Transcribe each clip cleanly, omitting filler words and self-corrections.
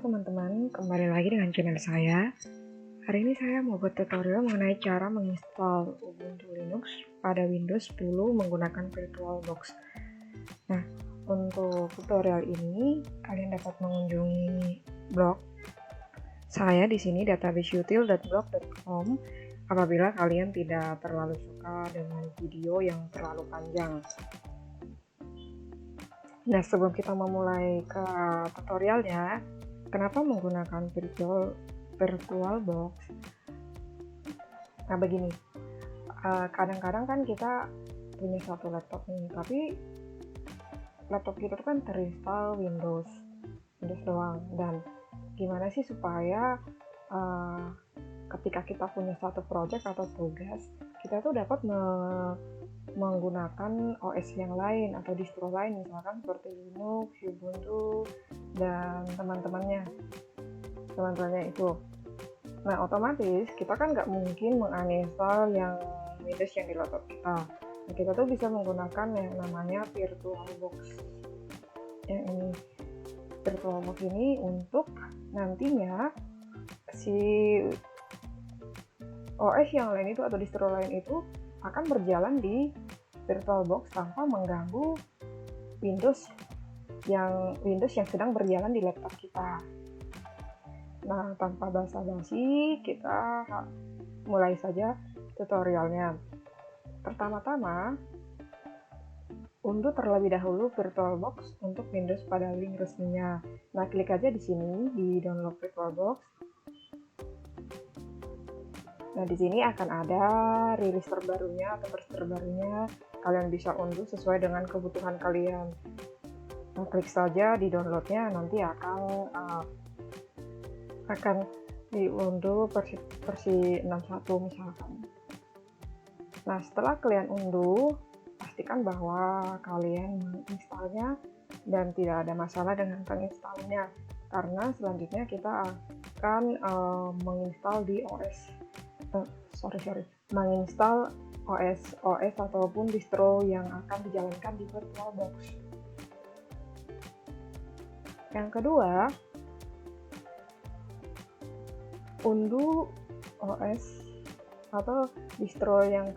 teman-teman, kembali lagi dengan channel saya. Hari ini saya mau buat tutorial mengenai cara menginstal Ubuntu Linux pada Windows 10 menggunakan VirtualBox. Nah, untuk tutorial ini kalian dapat mengunjungi blog saya di sini databaseutil.blog.com apabila kalian tidak terlalu suka dengan video yang terlalu panjang. Nah, sebelum kita memulai ke tutorialnya, kenapa menggunakan VirtualBox? Nah, begini, kadang-kadang kan kita punya satu laptop nih, tapi laptop kita kan terinstall Windows doang. Dan gimana sih supaya ketika kita punya satu project atau tugas, kita tuh dapat menggunakan OS yang lain atau distro lain, misalkan seperti Linux, Ubuntu, dan teman-temannya itu. Nah, otomatis kita kan nggak mungkin menguninstall yang Windows yang di laptop kita. Nah, kita tuh bisa menggunakan yang namanya VirtualBox. Yang ini, VirtualBox ini untuk nantinya si OS yang lain itu atau distro lain itu akan berjalan di VirtualBox tanpa mengganggu Windows yang sedang berjalan di laptop kita. Nah, tanpa basa-basi, kita mulai saja tutorialnya. Pertama-tama, unduh terlebih dahulu VirtualBox untuk Windows pada link resminya. Nah, klik aja di sini di download VirtualBox. Nah, di sini akan ada rilis terbarunya atau versi terbarunya. Kalian bisa unduh sesuai dengan kebutuhan kalian. Nah, klik saja di downloadnya, nanti akan diunduh versi 61 misalkan. Nah, setelah kalian unduh, pastikan bahwa kalian menginstalnya dan tidak ada masalah dengan penginstalnya, karena selanjutnya kita akan menginstal di menginstal OS ataupun distro yang akan dijalankan di VirtualBox. Yang kedua, unduh OS atau distro yang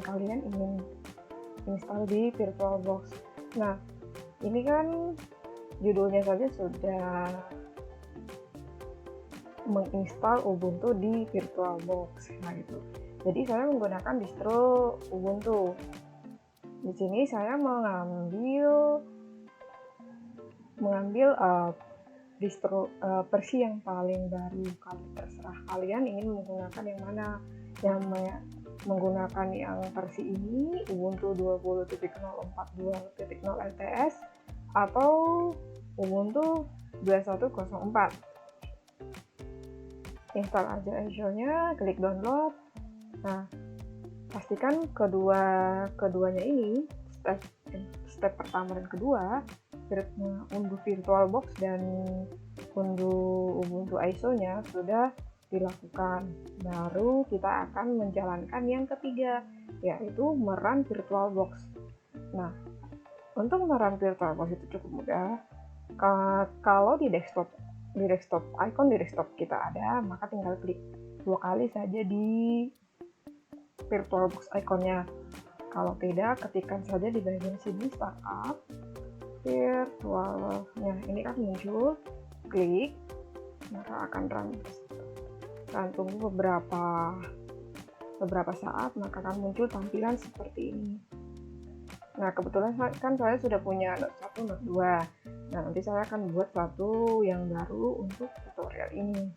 kalian ingin install di VirtualBox. Nah, ini kan judulnya saja sudah menginstal Ubuntu di VirtualBox. Nah, itu. Jadi saya menggunakan distro Ubuntu. Di sini saya mengambil distro versi yang paling baru. Kalian terserah kalian ingin menggunakan yang mana. Yang menggunakan yang versi ini Ubuntu 20.042.0 LTS atau Ubuntu 2104. Install aja Azure-nya, klik download. Nah, pastikan keduanya ini, step pertama dan kedua, unduh VirtualBox dan unduh Ubuntu ISO-nya sudah dilakukan. Baru kita akan menjalankan yang ketiga, yaitu merun VirtualBox. Nah, untuk merun VirtualBox itu cukup mudah. Kalau di desktop icon di desktop kita ada, maka tinggal klik 2 kali saja di VirtualBox ikonnya. Kalau tidak, ketikkan saja di bagian sini startup virtual-nya. Ini kan muncul, klik, maka akan run. Tunggu beberapa saat, maka akan muncul tampilan seperti ini. Nah, kebetulan kan saya sudah punya Note 1, Note 2. Nah, nanti saya akan buat satu yang baru untuk tutorial ini.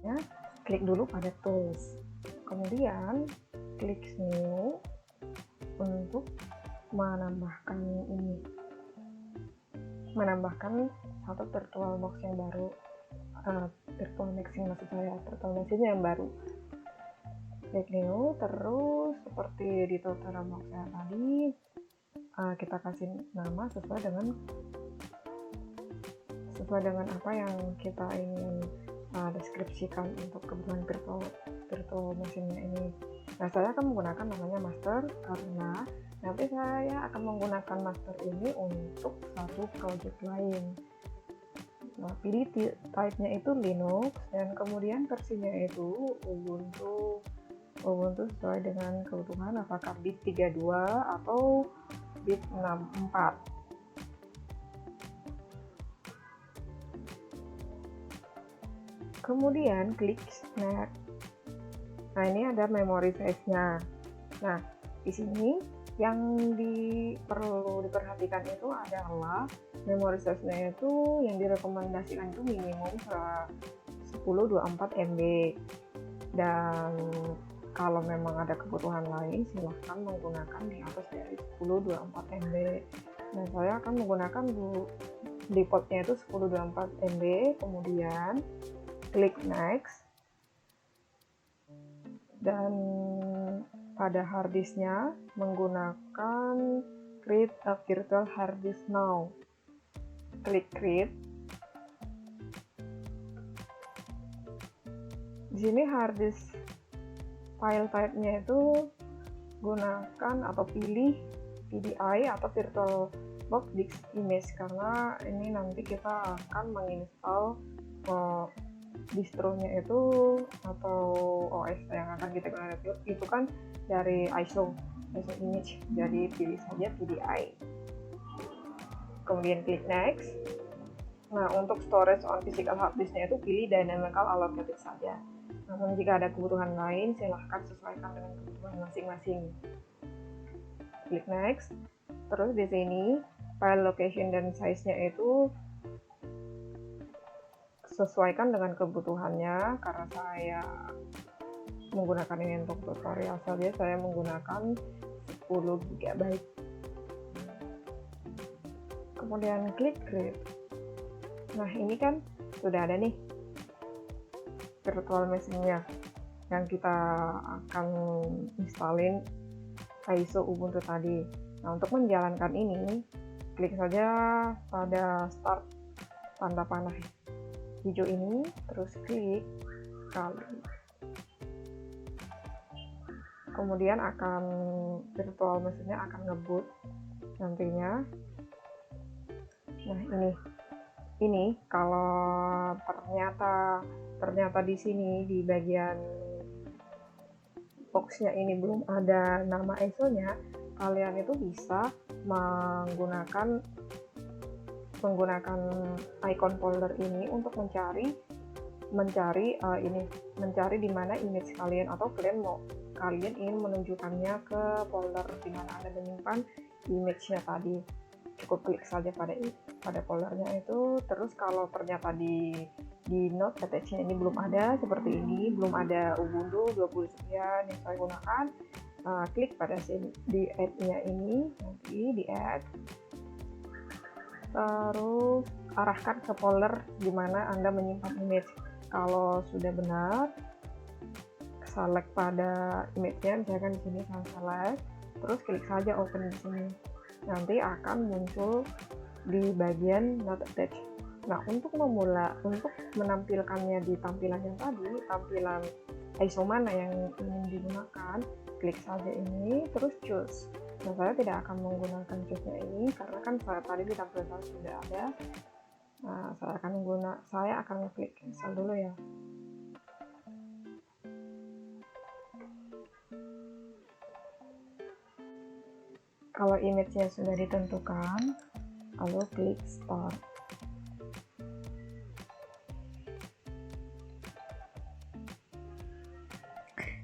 Ya, klik dulu pada tools. Kemudian klik new untuk menambahkan satu VirtualBox yang baru. Virtual machine yang baru. Klik new, terus seperti di tutorial box saya tadi, kita kasih nama sesuai dengan apa yang kita ingin deskripsikan untuk kebutuhan virtual machine-nya ini. Nah, saya akan menggunakan namanya master karena nanti saya akan menggunakan master ini untuk satu project lain. Nah, pilih type-nya itu Linux, dan kemudian versinya itu Ubuntu. Ubuntu sesuai dengan kebutuhan, apakah bit 32 atau bit 64. Kemudian klik Next. Nah, ini ada memory size-nya. Nah, di sini yang perlu diperhatikan itu adalah memory size-nya itu yang direkomendasikan itu minimum 1024 MB. Dan kalau memang ada kebutuhan lain, silahkan menggunakan di atas dari 1024 MB. Nah, saya akan menggunakan defaultnya itu 1024 MB, kemudian klik Next. Dan pada hard disknya menggunakan create a virtual hard disk now. Klik create. Di sini hard disk file type-nya itu gunakan atau pilih PDI atau virtual box disk image, karena ini nanti kita akan menginstal distronya itu atau OS yang akan kita gunakan itu kan dari ISO image, jadi pilih saja PDI, kemudian klik next. Nah, untuk storage on physical hard disknya itu pilih dynamical allocated saja. Namun jika ada kebutuhan lain, silahkan sesuaikan dengan kebutuhan masing-masing. Klik next. Terus di sini file location dan size-nya itu sesuaikan dengan kebutuhannya. Karena saya menggunakan ini untuk tutorial saja, saya menggunakan 10 GB. Kemudian klik create. Nah, ini kan sudah ada nih virtual machine-nya yang kita akan installin ISO Ubuntu tadi. Nah, untuk menjalankan ini, klik saja pada start tanda panah hijau ini, terus klik kali. Kemudian virtual machine-nya akan nge-boot nantinya. Nah, ini kalau ternyata di sini di bagian box-nya ini belum ada nama ISO-nya, kalian itu bisa menggunakan icon folder ini untuk mencari di mana image kalian, atau kalian ingin menunjukkannya ke folder di mana Anda menyimpan image-nya tadi. Cukup klik saja pada foldernya itu. Terus kalau ternyata di note attach-nya ini belum ada seperti ini, belum ada Ubuntu 20 sekian yang saya gunakan, klik pada di add-nya ini, nanti di add, terus arahkan ke folder di mana Anda menyimpan image. Kalau sudah benar, select pada image-nya, misalkan di sini saya select, terus klik saja open di sini. Nanti akan muncul di bagian not attached. Nah, untuk menampilkannya di tampilan yang tadi, tampilan ISO mana yang ingin digunakan, klik saja ini, terus choose. Nah, saya tidak akan menggunakan choose-nya ini karena kan tadi di tampilan saya sudah ada. Nah, saya akan klik cancel dulu ya. Kalau image-nya sudah ditentukan, lalu klik start.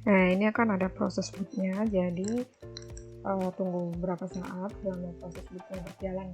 Nah, ini akan ada proses bootnya, jadi tunggu beberapa saat selama proses bootnya berjalan.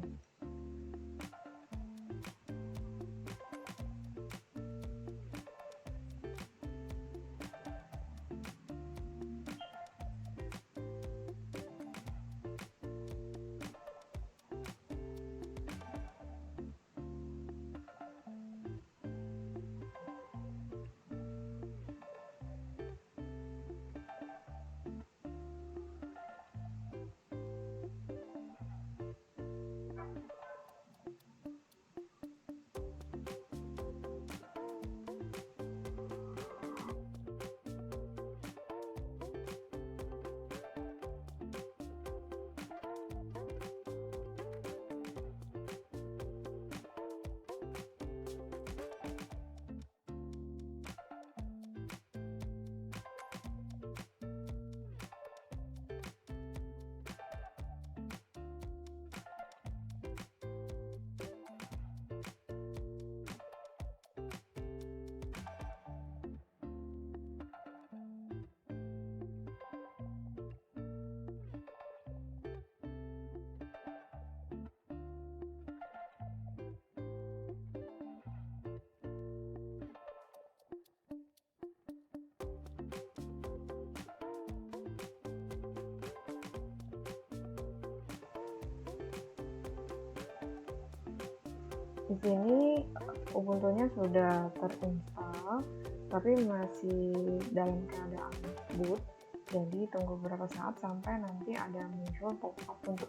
Di sini Ubuntu-nya sudah terinstall, tapi masih dalam keadaan boot. Jadi tunggu beberapa saat sampai nanti ada muncul pop-up untuk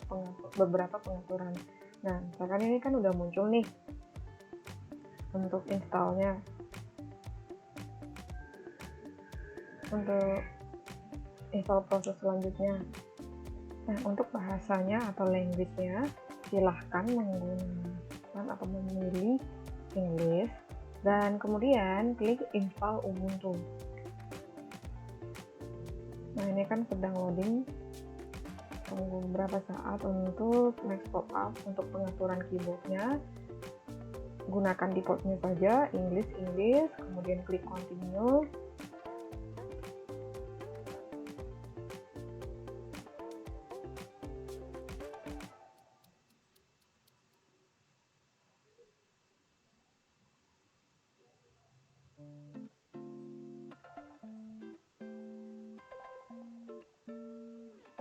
beberapa pengaturan. Nah, misalkan ini kan udah muncul nih untuk installnya. Untuk install proses selanjutnya. Nah, untuk bahasanya atau language-nya, silahkan menggunakan atau memilih English dan kemudian klik install Ubuntu. Nah, ini kan sedang loading, tunggu beberapa saat untuk next pop-up. Untuk pengaturan keyboardnya, gunakan defaultnya saja, English, kemudian klik continue.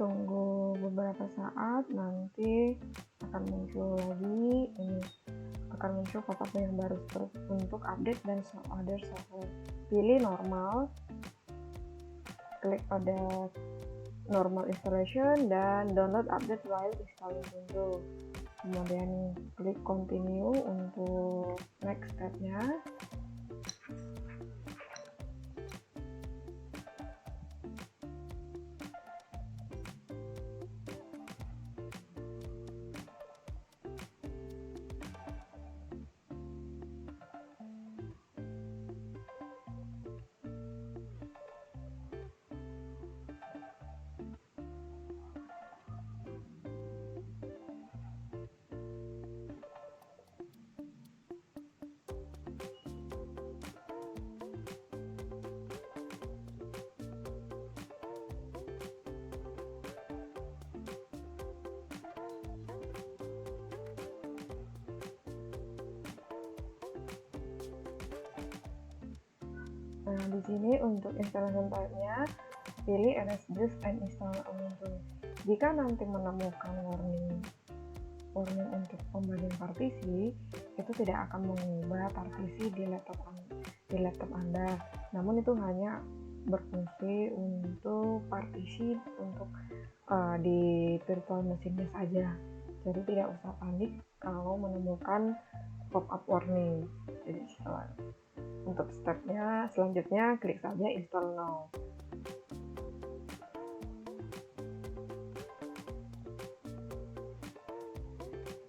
Tunggu beberapa saat, nanti akan muncul lagi, ini akan muncul pop-up yang baru untuk update dan other software. Pilih normal, klik pada normal installation dan download update while installing Ubuntu. Kemudian klik continue untuk next step-nya. Nah, di sini untuk installation type-nya, pilih NSDisk and install Ubuntu. Jika nanti menemukan warning untuk pembagian partisi, itu tidak akan mengubah partisi di laptop Anda. Namun itu hanya berfungsi untuk partisi untuk di virtual machine-nya saja. Jadi tidak usah panik kalau menemukan pop-up warning. Jadi untuk stepnya selanjutnya klik saja install now.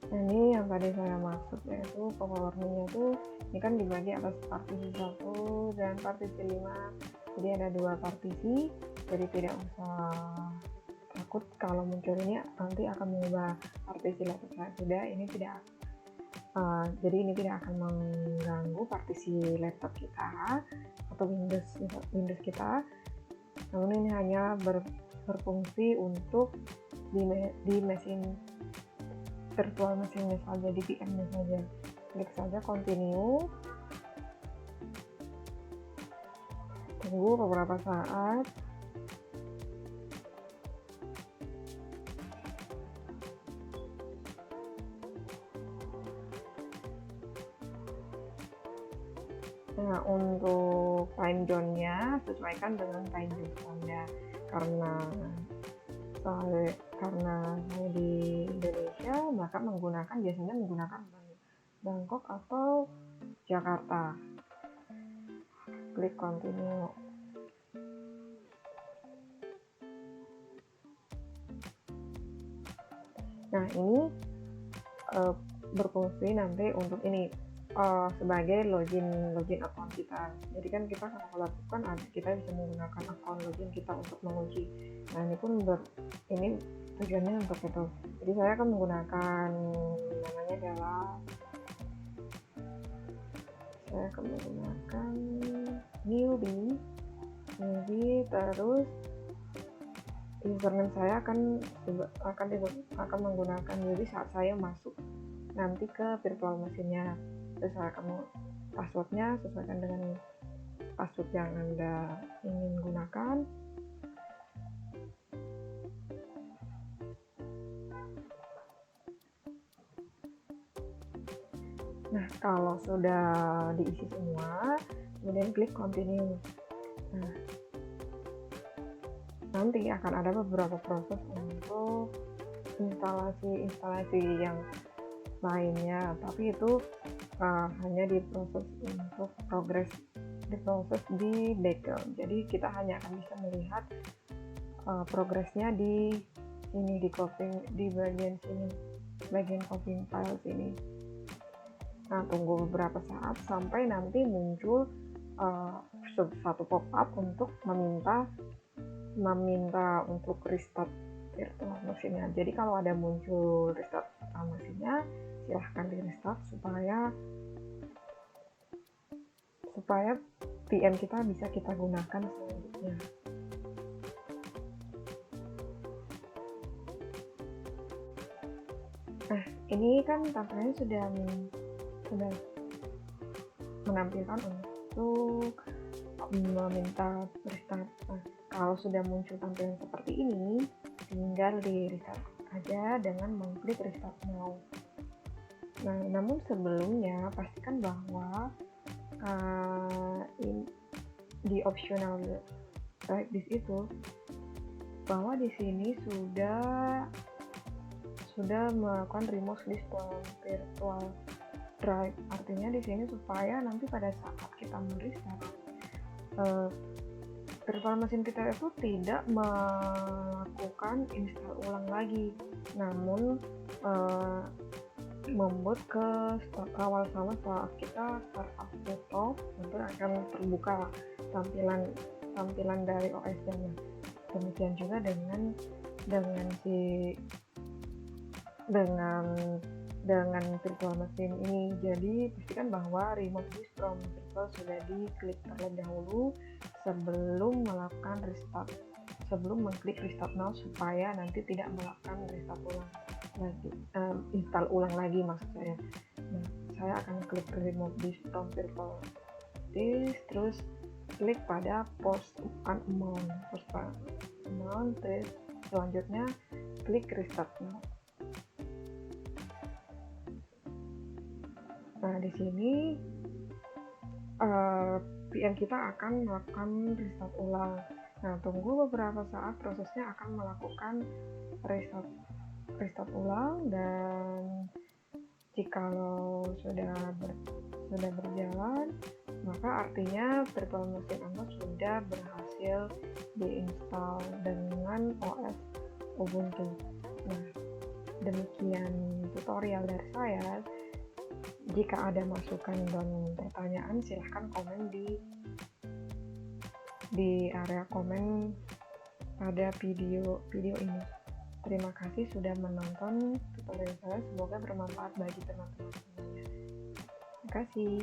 Nah, ini yang tadi saya maksud, yaitu pop-up warningnya tuh ini kan dibagi atas partisi 1 dan partisi 5. Jadi ada 2 partisi, jadi tidak usah takut kalau muncul ini nanti akan mengubah partisi laptop saya. Tidak, ini tidak. Jadi ini tidak akan mengganggu partisi laptop kita atau Windows kita. Namun ini hanya berfungsi untuk di mesin virtual mesinnya saja, di VM-nya saja. Klik saja continue. Tunggu beberapa saat. Nah, untuk time zone-nya sesuaikan dengan time zone Anda. Karena saya di Indonesia, maka biasanya menggunakan Bangkok atau Jakarta. Klik continue. Nah, ini berfungsi nanti untuk ini sebagai login account kita. Jadi kan kita kalau lakukan kita bisa menggunakan account login kita untuk mengunci. Nah, ini pun ini tujuannya untuk itu. Jadi saya akan menggunakan namanya adalah newbie, terus username saya akan menggunakan newbie saat saya masuk nanti ke virtual mesinnya. Terus saya akan passwordnya sesuaikan dengan password yang Anda ingin gunakan. Nah, Nah, kalau sudah diisi semua, kemudian klik continue. Nah, nanti akan ada beberapa proses untuk instalasi yang lainnya, tapi itu hanya diproses untuk diproses di background. Jadi kita hanya akan bisa melihat progresnya di sini, di bagian sini, bagian copying file sini. Nah, tunggu beberapa saat sampai nanti muncul satu pop-up untuk meminta untuk restart virtual mesinnya. Jadi kalau ada muncul restart virtual mesinnya, silahkan di restart supaya VM kita bisa kita gunakan selanjutnya. Nah, ini kan tampilannya sudah menampilkan untuk meminta restart. Nah, kalau sudah muncul tampilan seperti ini, tinggal di restart aja dengan mengklik restart now. Nah, namun sebelumnya pastikan bahwa di optional drive disk itu, bahwa di sini sudah melakukan remove disk from virtual drive. Artinya di sini supaya nanti pada saat kita merestart, virtual mesin kita itu tidak melakukan install ulang lagi, namun membuat ke awal sama saat kita startup laptop, nanti akan terbuka tampilan dari OS-nya. Demikian juga dengan virtual mesin ini. Jadi pastikan bahwa remove disk from virtual sudah diklik terlebih dahulu sebelum mengklik restart now, supaya nanti tidak melakukan restart ulang lagi, install ulang lagi maksud saya. Nah, saya akan klik remove disk from virtual disk, terus klik pada post amount, terus selanjutnya klik restart now. Nah, di sini VM kita akan melakukan restart ulang. Nah, tunggu beberapa saat, prosesnya akan melakukan restart ulang, dan jikalau sudah berjalan, maka artinya virtual mesin Anda sudah berhasil diinstal dengan OS Ubuntu. Nah, demikian tutorial dari saya. Jika ada masukan dan pertanyaan, silahkan komen di area komen pada video ini. Terima kasih sudah menonton tutorial saya. Semoga bermanfaat bagi teman-teman semuanya. Terima kasih.